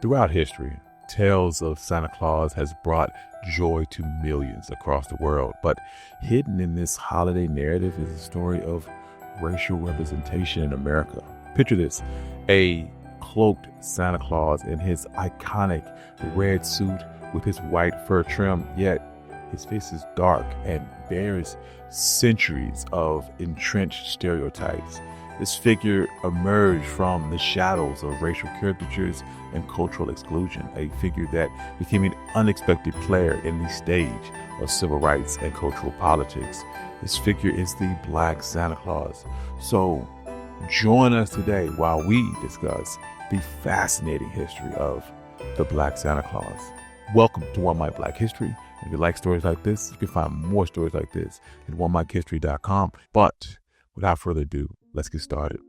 Throughout history, tales of Santa Claus has brought joy to millions across the world, but hidden in this holiday narrative is a story of racial representation in America. Picture this, a cloaked Santa Claus in his iconic red suit with his white fur trim, yet his face is dark and bears centuries of entrenched stereotypes. This figure emerged from the shadows of racial caricatures and cultural exclusion, a figure that became an unexpected player in the stage of civil rights and cultural politics. This figure is the Black Santa Claus. So join us today while we discuss the fascinating history of the Black Santa Claus. Welcome to One Mic Black History. If you like stories like this, you can find more stories like this at onemichistory.com. But without further ado, let's get started.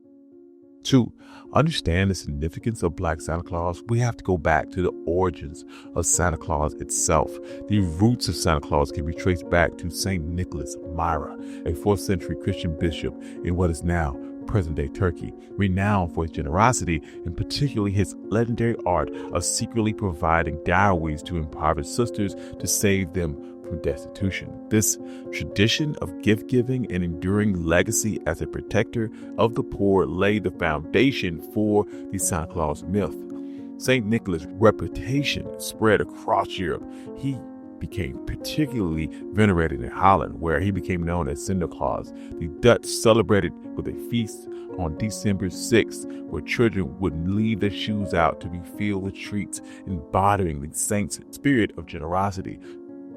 To understand the significance of Black Santa Claus, we have to go back to the origins of Santa Claus itself. The roots of Santa Claus can be traced back to St. Nicholas Myra, a 4th century Christian bishop in what is now present-day Turkey, renowned for his generosity and particularly his legendary art of secretly providing dowries to impoverished sisters to save them from destitution. This tradition of gift-giving and enduring legacy as a protector of the poor laid the foundation for the Santa Claus myth. St. Nicholas' reputation spread across Europe. He became particularly venerated in Holland, where he became known as Sinterklaas. The Dutch celebrated with a feast on December 6th, where children would leave their shoes out to be filled with treats, embodying the saint's spirit of generosity.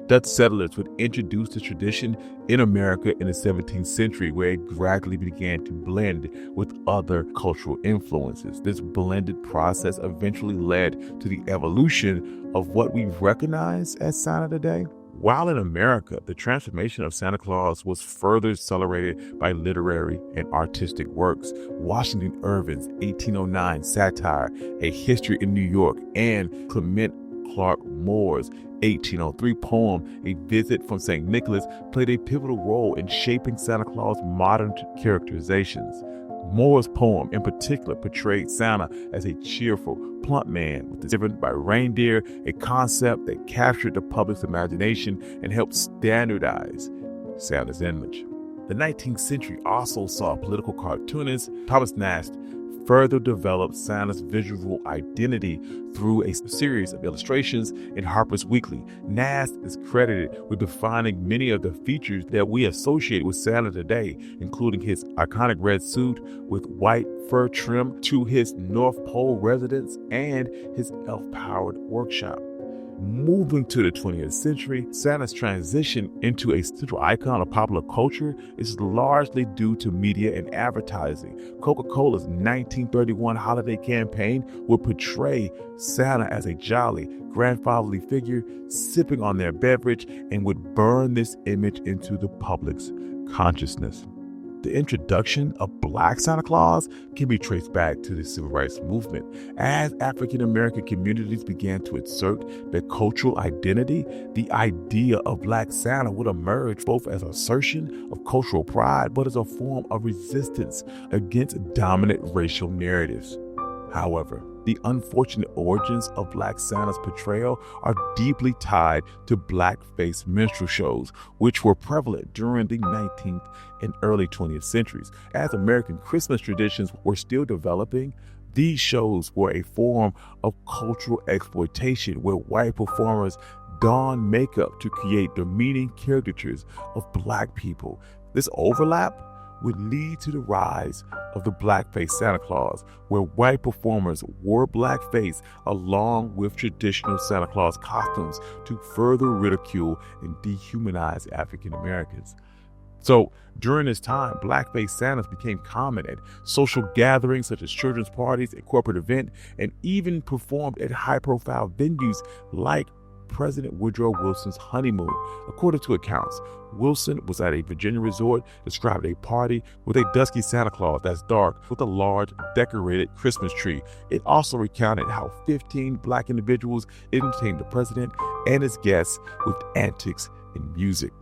Dutch settlers would introduce the tradition in America in the 17th century, where it gradually began to blend with other cultural influences. This blended process eventually led to the evolution of what we recognize as Santa today. While in America, the transformation of Santa Claus was further accelerated by literary and artistic works. Washington Irving's 1809 satire, A History in New York, and Clement Clark Moore's 1803 poem, A Visit from St. Nicholas, played a pivotal role in shaping Santa Claus' modern characterizations. Moore's poem, in particular, portrayed Santa as a cheerful, plump man driven by reindeer, a concept that captured the public's imagination and helped standardize Santa's image. The 19th century also saw political cartoonist Thomas Nast further develop Santa's visual identity through a series of illustrations in Harper's Weekly. Nast is credited with defining many of the features that we associate with Santa today, including his iconic red suit with white fur trim to his North Pole residence and his elf-powered workshop. Moving to the 20th century, Santa's transition into a central icon of popular culture is largely due to media and advertising. Coca-Cola's 1931 holiday campaign would portray Santa as a jolly, grandfatherly figure sipping on their beverage and would burn this image into the public's consciousness. The introduction of Black Santa Claus can be traced back to the Civil Rights Movement. As African American communities began to assert their cultural identity, the idea of Black Santa would emerge both as an assertion of cultural pride, but as a form of resistance against dominant racial narratives. However, the unfortunate origins of Black Santa's portrayal are deeply tied to blackface minstrel shows, which were prevalent during the 19th and early 20th centuries. As American Christmas traditions were still developing, these shows were a form of cultural exploitation where white performers donned makeup to create demeaning caricatures of Black people. This overlap would lead to the rise of the blackface Santa Claus, where white performers wore blackface along with traditional Santa Claus costumes to further ridicule and dehumanize African Americans. So during this time, blackface Santas became common at social gatherings such as children's parties and corporate events, and even performed at high-profile venues like President Woodrow Wilson's honeymoon. According to accounts, Wilson was at a Virginia resort, described a party with a dusky Santa Claus that's dark with a large decorated Christmas tree. It also recounted how 15 Black individuals entertained the president and his guests with antics and music.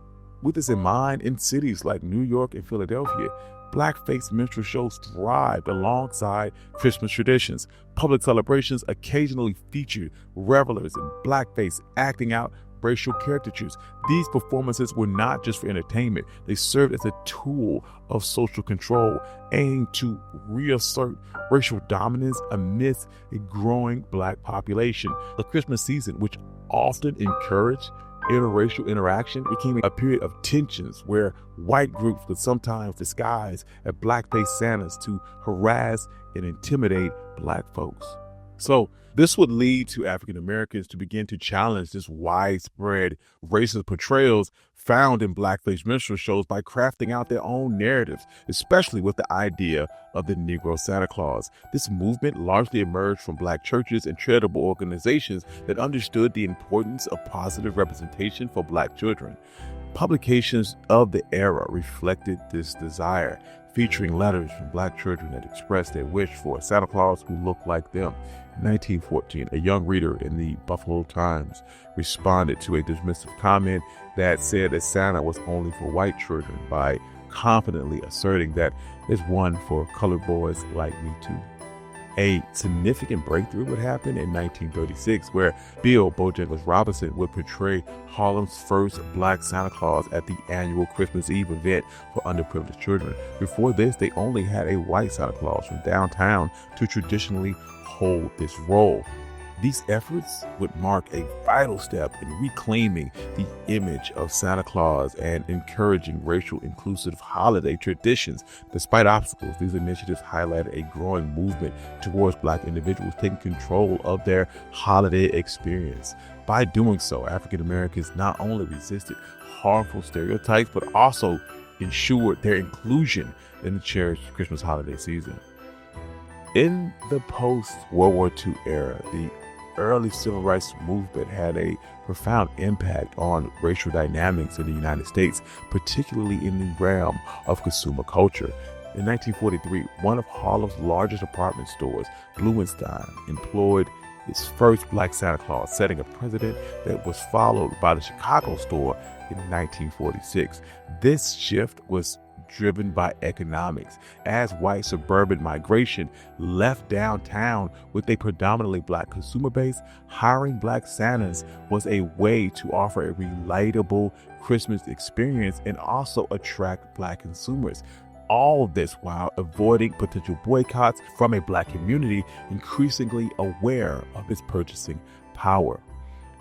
With this in mind, in cities like New York and Philadelphia, blackface minstrel shows thrived alongside Christmas traditions. Public celebrations occasionally featured revelers in blackface acting out racial caricatures. These performances were not just for entertainment, they served as a tool of social control, aiming to reassert racial dominance amidst a growing black population. The Christmas season, which often encouraged interracial interaction, became a period of tensions where white groups would sometimes disguise as blackface Santas to harass and intimidate black folks. So this would lead to African Americans to begin to challenge this widespread racist portrayals found in blackface minstrel shows by crafting out their own narratives, especially with the idea of the Negro Santa Claus. This movement largely emerged from black churches and charitable organizations that understood the importance of positive representation for black children. Publications of the era reflected this desire, featuring letters from black children that expressed their wish for a Santa Claus who looked like them. In 1914, a young reader in the Buffalo Times responded to a dismissive comment that said that Santa was only for white children by confidently asserting that there's one for colored boys like me too. A significant breakthrough would happen in 1936, where Bill Bojangles Robinson would portray Harlem's first black Santa Claus at the annual Christmas Eve event for underprivileged children. Before this, they only had a white Santa Claus from downtown to traditionally hold this role. These efforts would mark a vital step in reclaiming the image of Santa Claus and encouraging racial inclusive holiday traditions. Despite obstacles, these initiatives highlighted a growing movement towards black individuals taking control of their holiday experience. By doing so, African Americans not only resisted harmful stereotypes, but also ensured their inclusion in the cherished Christmas holiday season. In the post-World War II era, the early civil rights movement had a profound impact on racial dynamics in the United States, particularly in the realm of consumer culture. In 1943, one of Harlem's largest department stores, Blumenstein, employed its first black Santa Claus, setting a precedent that was followed by the Chicago store in 1946. This shift was driven by economics, as white suburban migration left downtown with a predominantly black consumer base. Hiring black Santas was a way to offer a relatable Christmas experience and also attract black consumers. All this while avoiding potential boycotts from a black community increasingly aware of its purchasing power.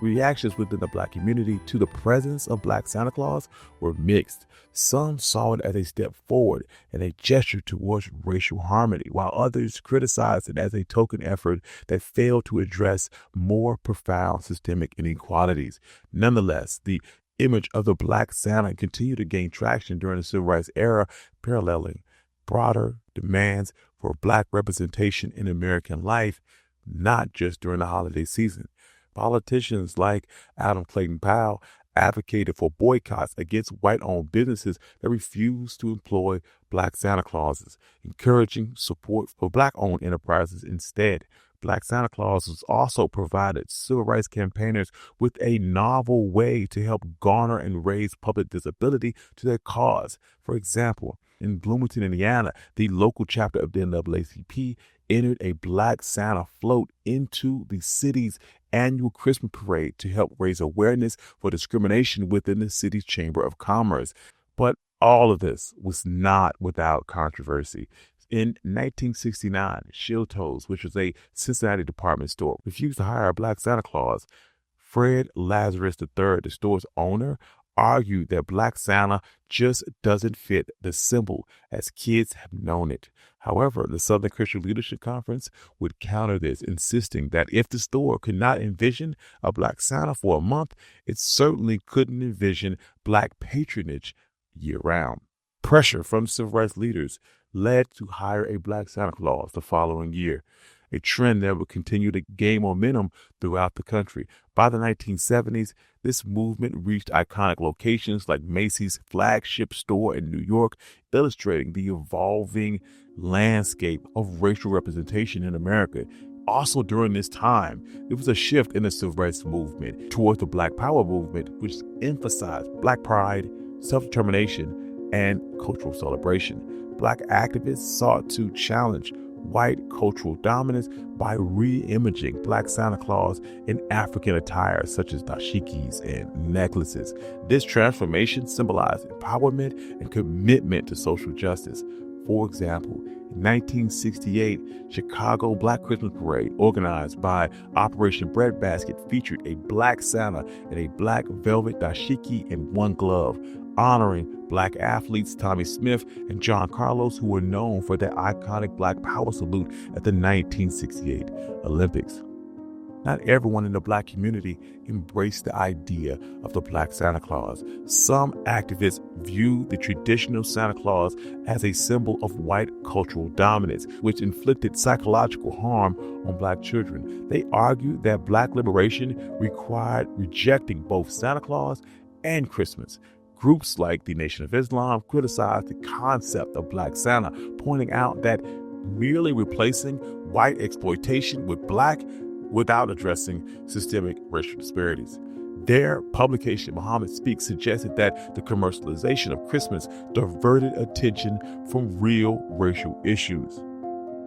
Reactions within the black community to the presence of black Santa Claus were mixed. Some saw it as a step forward and a gesture towards racial harmony, while others criticized it as a token effort that failed to address more profound systemic inequalities. Nonetheless, the image of the black Santa continued to gain traction during the civil rights era, paralleling broader demands for black representation in American life, not just during the holiday season. Politicians like Adam Clayton Powell advocated for boycotts against white-owned businesses that refused to employ black Santa Clauses, encouraging support for black-owned enterprises instead. Black Santa Claus also provided civil rights campaigners with a novel way to help garner and raise public visibility to their cause. For example, in Bloomington, Indiana, the local chapter of the NAACP entered a black Santa float into the city's annual Christmas parade to help raise awareness for discrimination within the city's Chamber of Commerce. But all of this was not without controversy. In 1969, Shilto's, which was a Cincinnati department store, refused to hire a black Santa Claus. Fred Lazarus III, the store's owner, argued that black Santa just doesn't fit the symbol as kids have known it. However, the Southern Christian Leadership Conference would counter this, insisting that if the store could not envision a black Santa for a month, it certainly couldn't envision black patronage year-round. Pressure from civil rights leaders led to hire a black Santa Claus the following year, a trend that would continue to gain momentum throughout the country. By the 1970s, this movement reached iconic locations like Macy's flagship store in New York, illustrating the evolving landscape of racial representation in America. Also during this time, there was a shift in the civil rights movement towards the Black Power movement, which emphasized black pride, self-determination, and cultural celebration. Black activists sought to challenge white cultural dominance by re-imaging Black Santa Claus in African attire such as dashikis and necklaces. This transformation symbolized empowerment and commitment to social justice. For example, in 1968, Chicago Black Christmas Parade, organized by Operation Breadbasket, featured a Black Santa in a black velvet dashiki and one glove, honoring Black athletes Tommy Smith and John Carlos, who were known for their iconic Black Power salute at the 1968 Olympics. Not everyone in the Black community embraced the idea of the Black Santa Claus. Some activists viewed the traditional Santa Claus as a symbol of white cultural dominance, which inflicted psychological harm on Black children. They argued that Black liberation required rejecting both Santa Claus and Christmas. Groups like the Nation of Islam criticized the concept of Black Santa, pointing out that merely replacing white exploitation with Black without addressing systemic racial disparities. Their publication, Muhammad Speaks, suggested that the commercialization of Christmas diverted attention from real racial issues.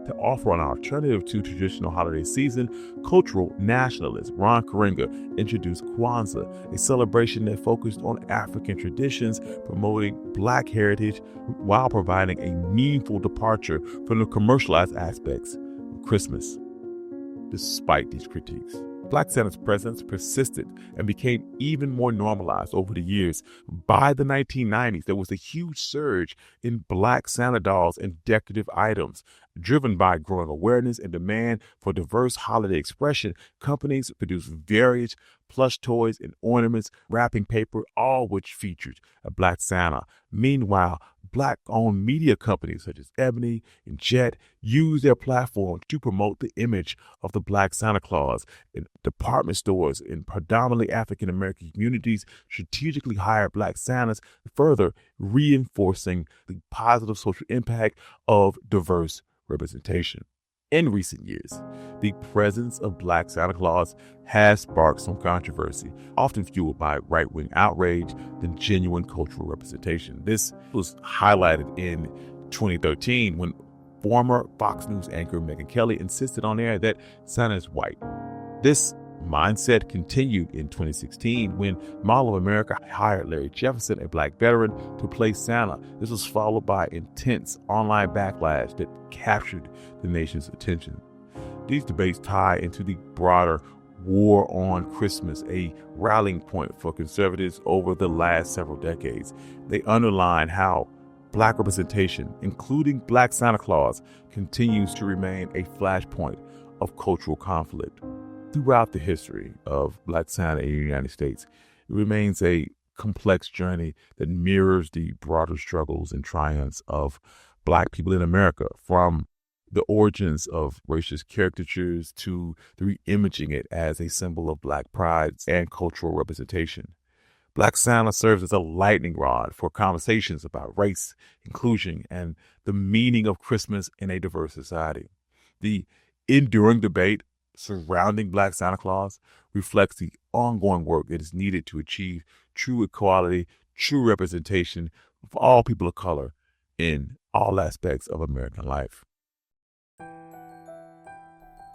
To offer an alternative to traditional holiday season, cultural nationalist Ron Karenga introduced Kwanzaa, a celebration that focused on African traditions, promoting Black heritage while providing a meaningful departure from the commercialized aspects of Christmas. Despite these critiques, Black Santa's presence persisted and became even more normalized over the years. By the 1990s, there was a huge surge in Black Santa dolls and decorative items. Driven by growing awareness and demand for diverse holiday expression, companies produced various plush toys and ornaments, wrapping paper, all which featured a Black Santa. Meanwhile, Black-owned media companies such as Ebony and Jet use their platform to promote the image of the Black Santa Claus. And department stores in predominantly African-American communities strategically hire Black Santas, further reinforcing the positive social impact of diverse representation. In recent years, the presence of Black Santa Claus has sparked some controversy, often fueled by right-wing outrage than genuine cultural representation. This was highlighted in 2013 when former Fox News anchor Megyn Kelly insisted on air that Santa is white. This mindset continued in 2016 when Mall of America hired Larry Jefferson, a Black veteran, to play Santa. This was followed by intense online backlash that captured the nation's attention. These debates tie into the broader war on Christmas, a rallying point for conservatives over the last several decades. They underline how Black representation, including Black Santa Claus, continues to remain a flashpoint of cultural conflict. Throughout the history of Black Santa in the United States, it remains a complex journey that mirrors the broader struggles and triumphs of Black people in America, from the origins of racist caricatures to the re-imaging it as a symbol of Black pride and cultural representation. Black Santa serves as a lightning rod for conversations about race, inclusion, and the meaning of Christmas in a diverse society. The enduring debate surrounding Black Santa Claus reflects the ongoing work that is needed to achieve true equality, true representation of all people of color in all aspects of American life.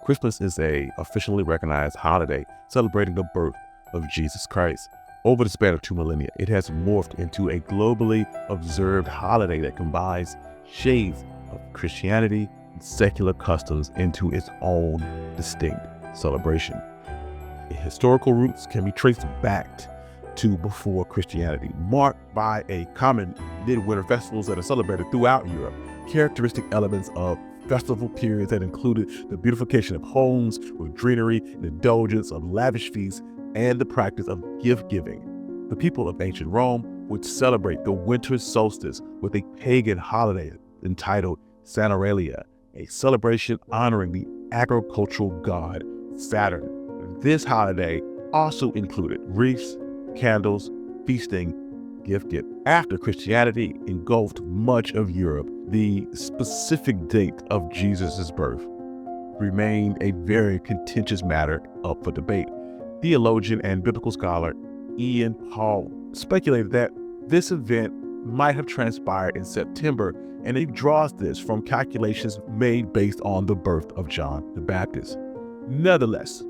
Christmas is a officially recognized holiday celebrating the birth of Jesus Christ. Over the span of 2 millennia, it has morphed into a globally observed holiday that combines shades of Christianity and secular customs into its own distinct celebration. Its historical roots can be traced back to before Christianity, marked by a common midwinter festivals that are celebrated throughout Europe. Characteristic elements of festival periods that included the beautification of homes with greenery, the indulgence of lavish feasts, and the practice of gift-giving. The people of ancient Rome would celebrate the winter solstice with a pagan holiday entitled Saturnalia, a celebration honoring the agricultural god Saturn. This holiday also included wreaths, candles, feasting, gift-giving. After Christianity engulfed much of Europe, the specific date of Jesus' birth remained a very contentious matter up for debate. Theologian and biblical scholar Ian Hall speculated that this event might have transpired in September, and he draws this from calculations made based on the birth of John the Baptist. Nevertheless,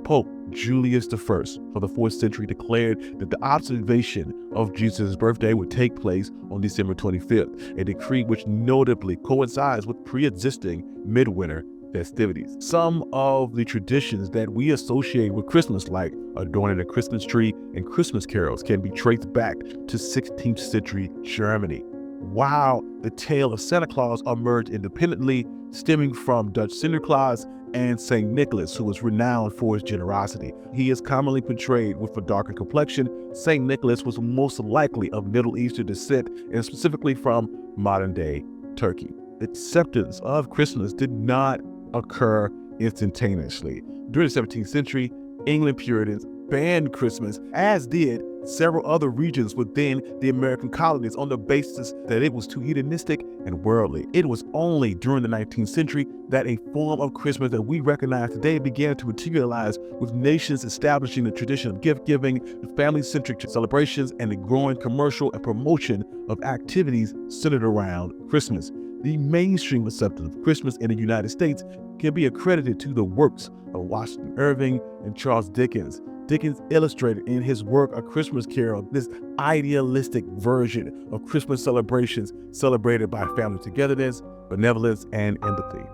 Pope Julius I for the 4th century declared that the observation of Jesus' birthday would take place on December 25th, a decree which notably coincides with pre-existing midwinter festivities. Some of the traditions that we associate with Christmas, like adorning a Christmas tree and Christmas carols, can be traced back to 16th century Germany, while the tale of Santa Claus emerged independently, stemming from Dutch Sinterklaas and St. Nicholas, who was renowned for his generosity. He is commonly portrayed with a darker complexion. St. Nicholas was most likely of Middle Eastern descent, and specifically from modern-day Turkey. The acceptance of Christmas did not occur instantaneously. During the 17th century, England Puritans banned Christmas, as did several other regions within the American colonies, on the basis that it was too hedonistic and worldly. It was only during the 19th century that a form of Christmas that we recognize today began to materialize, with nations establishing the tradition of gift-giving, family-centric celebrations, and the growing commercial and promotion of activities centered around Christmas. The mainstream acceptance of Christmas in the United States can be accredited to the works of Washington Irving and Charles Dickens. Dickens illustrated in his work A Christmas Carol this idealistic version of Christmas celebrations celebrated by family togetherness, benevolence, and empathy.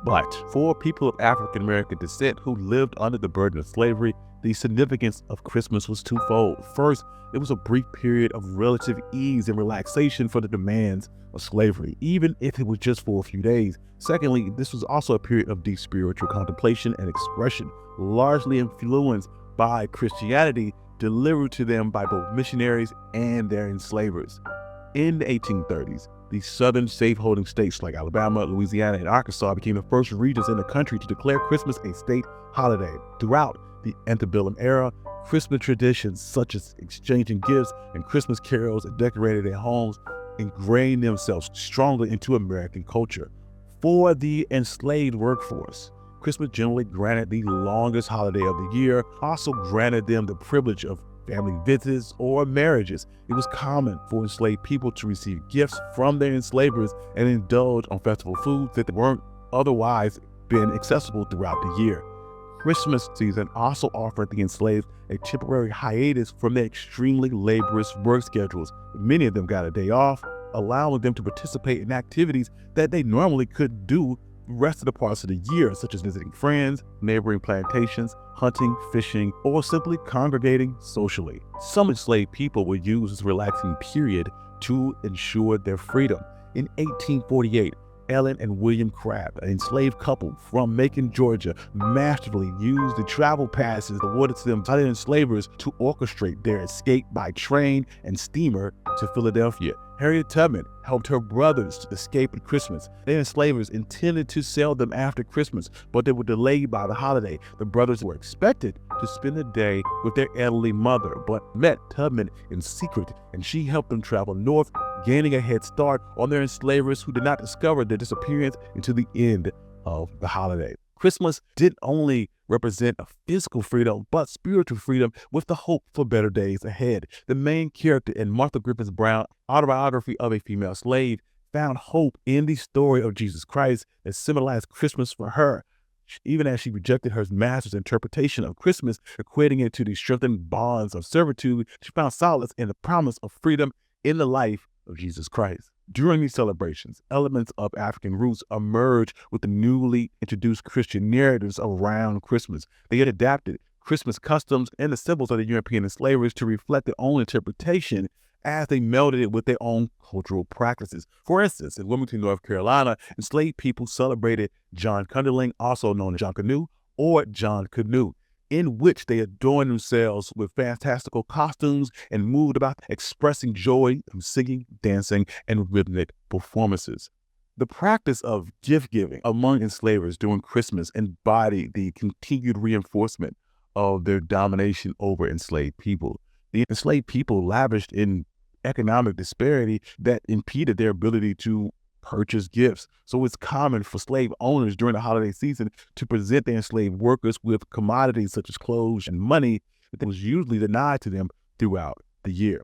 But for people of African American descent who lived under the burden of slavery, the significance of Christmas was twofold. First, it was a brief period of relative ease and relaxation for the demands of slavery, even if it was just for a few days. Secondly, this was also a period of deep spiritual contemplation and expression, largely influenced by Christianity delivered to them by both missionaries and their enslavers. In the 1830s, the southern slaveholding states like Alabama, Louisiana, and Arkansas became the first regions in the country to declare Christmas a state holiday. Throughout the antebellum era, Christmas traditions such as exchanging gifts and Christmas carols and decorating their homes ingrained themselves strongly into American culture. For the enslaved workforce, Christmas generally granted the longest holiday of the year, also granted them the privilege of family visits or marriages. It was common for enslaved people to receive gifts from their enslavers and indulge on festival foods that weren't otherwise been accessible throughout the year. Christmas season also offered the enslaved a temporary hiatus from their extremely laborious work schedules. Many of them got a day off, allowing them to participate in activities that they normally couldn't do the rest of the parts of the year, such as visiting friends, neighboring plantations, hunting, fishing, or simply congregating socially. Some enslaved people would use this relaxing period to ensure their freedom. In 1848, Ellen and William Craft, an enslaved couple from Macon, Georgia, masterfully used the travel passes awarded to them by the enslavers to orchestrate their escape by train and steamer to Philadelphia. Harriet Tubman helped her brothers to escape at Christmas. Their enslavers intended to sell them after Christmas, but they were delayed by the holiday. The brothers were expected to spend the day with their elderly mother, but met Tubman in secret, and she helped them travel north, gaining a head start on their enslavers who did not discover their disappearance until the end of the holiday. Christmas didn't only represent a physical freedom, but spiritual freedom with the hope for better days ahead. The main character in Martha Griffith Brown's autobiography of a female slave found hope in the story of Jesus Christ that symbolized Christmas for her, even as she rejected her master's interpretation of Christmas, equating it to the strengthened bonds of servitude. She found solace in the promise of freedom in the life of Jesus Christ. During these celebrations, elements of African roots emerged with the newly introduced Christian narratives around Christmas. They had adapted Christmas customs and the symbols of the European enslavers to reflect their own interpretation as they melded it with their own cultural practices. For instance, in Wilmington, North Carolina, enslaved people celebrated John Cundling, also known as John Canoe or John Canoe, in which they adorned themselves with fantastical costumes and moved about expressing joy through singing, dancing, and rhythmic performances. The practice of gift-giving among enslavers during Christmas embodied the continued reinforcement of their domination over enslaved people. The enslaved people lavished in economic disparity that impeded their ability to purchase gifts. So it's common for slave owners during the holiday season to present their enslaved workers with commodities such as clothes and money that was usually denied to them throughout the year.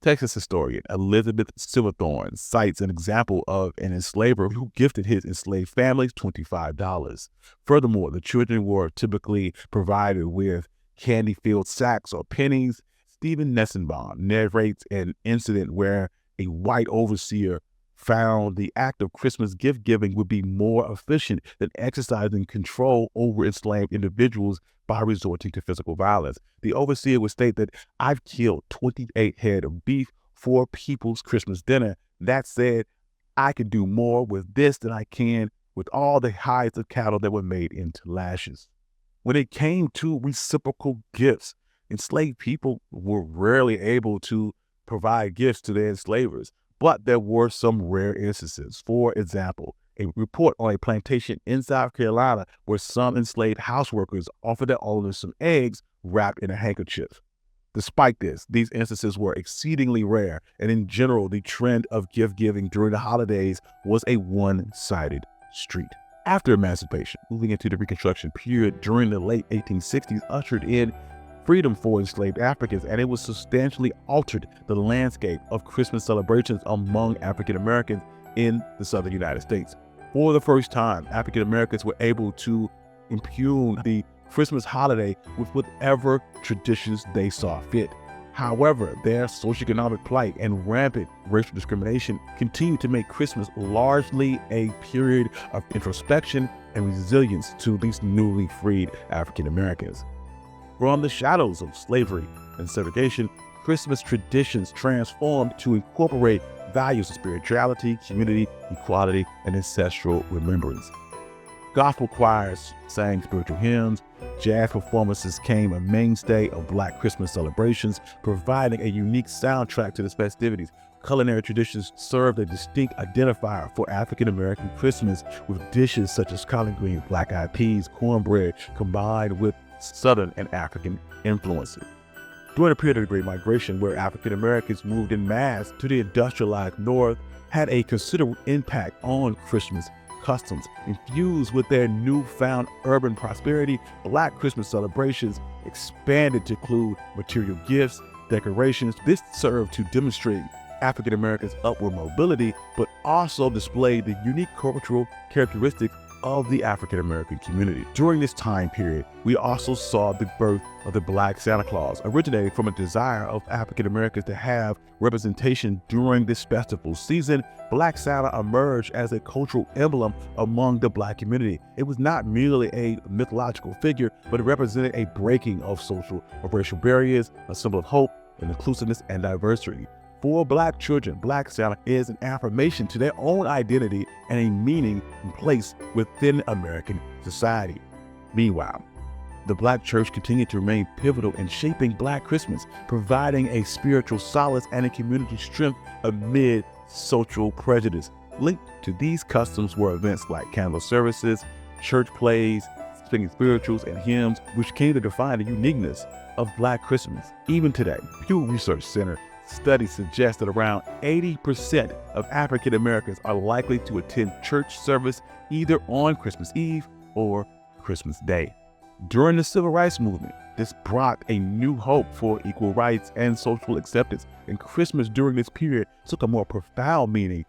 Texas historian Elizabeth Silverthorne cites an example of an enslaver who gifted his enslaved families $25. Furthermore, the children were typically provided with candy-filled sacks or pennies. Stephen Nessenbaum narrates an incident where a white overseer found the act of Christmas gift giving would be more efficient than exercising control over enslaved individuals by resorting to physical violence. The overseer would state that I've killed 28 head of beef for people's Christmas dinner. That said, I can do more with this than I can with all the hides of cattle that were made into lashes. When it came to reciprocal gifts, enslaved people were rarely able to provide gifts to their enslavers, but there were some rare instances. For example, a report on a plantation in South Carolina where some enslaved houseworkers offered their owners some eggs wrapped in a handkerchief. Despite this, these instances were exceedingly rare, and in general, the trend of gift giving during the holidays was a one-sided street. After emancipation, moving into the Reconstruction period during the late 1860s ushered in freedom for enslaved Africans, and it was substantially altered the landscape of Christmas celebrations among African Americans in the Southern United States. For the first time, African Americans were able to impugn the Christmas holiday with whatever traditions they saw fit. However, their socioeconomic plight and rampant racial discrimination continued to make Christmas largely a period of introspection and resilience to these newly freed African Americans. From the shadows of slavery and segregation, Christmas traditions transformed to incorporate values of spirituality, community, equality, and ancestral remembrance. Gospel choirs sang spiritual hymns, jazz performances became a mainstay of Black Christmas celebrations, providing a unique soundtrack to the festivities. Culinary traditions served a distinct identifier for African American Christmas, with dishes such as collard greens, black-eyed peas, cornbread, combined with Southern and African influences. During the period of the Great Migration, where African Americans moved in mass to the industrialized North, had a considerable impact on Christmas customs. Infused with their newfound urban prosperity, Black Christmas celebrations expanded to include material gifts, decorations. This served to demonstrate African Americans' upward mobility, but also displayed the unique cultural characteristics of the African American community. During this time period, we also saw the birth of the Black Santa Claus, originating from a desire of African Americans to have representation during this festival season. Black Santa emerged as a cultural emblem among the Black community. It was not merely a mythological figure, but it represented a breaking of social or racial barriers, a symbol of hope and inclusiveness and diversity. For Black children, Black Santa is an affirmation to their own identity and a meaning and place within American society. Meanwhile, the Black church continued to remain pivotal in shaping Black Christmas, providing a spiritual solace and a community strength amid social prejudice. Linked to these customs were events like candle services, church plays, singing spirituals, and hymns, which came to define the uniqueness of Black Christmas. Even today, Pew Research Center studies suggest that around 80% of African Americans are likely to attend church service either on Christmas Eve or Christmas Day. During the Civil Rights Movement, this brought a new hope for equal rights and social acceptance, and Christmas during this period took a more profound meaning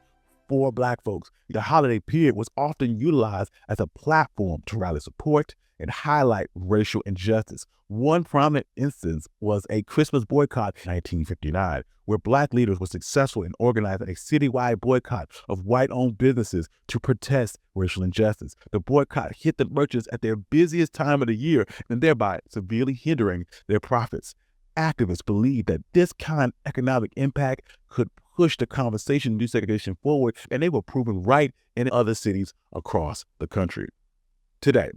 for Black folks. The holiday period was often utilized as a platform to rally support and highlight racial injustice. One prominent instance was a Christmas boycott in 1959, where Black leaders were successful in organizing a citywide boycott of white-owned businesses to protest racial injustice. The boycott hit the merchants at their busiest time of the year and thereby severely hindering their profits. Activists believed that this kind of economic impact could push the conversation of desegregation forward, and they were proven right in other cities across the country. Today,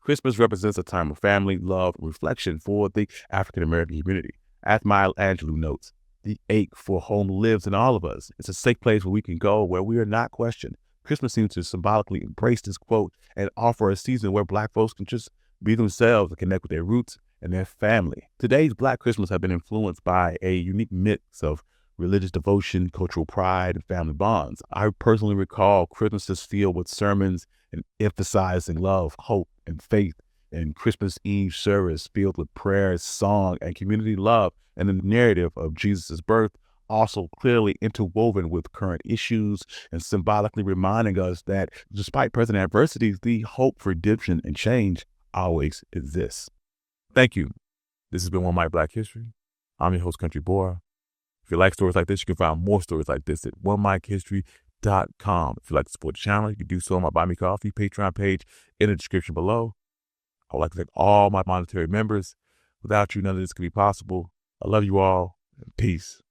Christmas represents a time of family, love, and reflection for the African American community. As Maya Angelou notes, the ache for home lives in all of us. It's a safe place where we can go, where we are not questioned. Christmas seems to symbolically embrace this quote and offer a season where Black folks can just be themselves and connect with their roots and their family. Today's Black Christmas have been influenced by a unique mix of religious devotion, cultural pride, and family bonds. I personally recall Christmases filled with sermons and emphasizing love, hope, and faith, and Christmas Eve service filled with prayers, song, and community love, and the narrative of Jesus' birth, also clearly interwoven with current issues and symbolically reminding us that despite present adversities, the hope for redemption and change always exists. Thank you. This has been One Mic Black History. I'm your host, Country Boy. If you like stories like this, you can find more stories like this at onemichistory.com. If you'd like to support the channel, you can do so on my Buy Me Coffee Patreon page in the description below. I would like to thank all my monetary members. Without you, none of this could be possible. I love you all. Peace.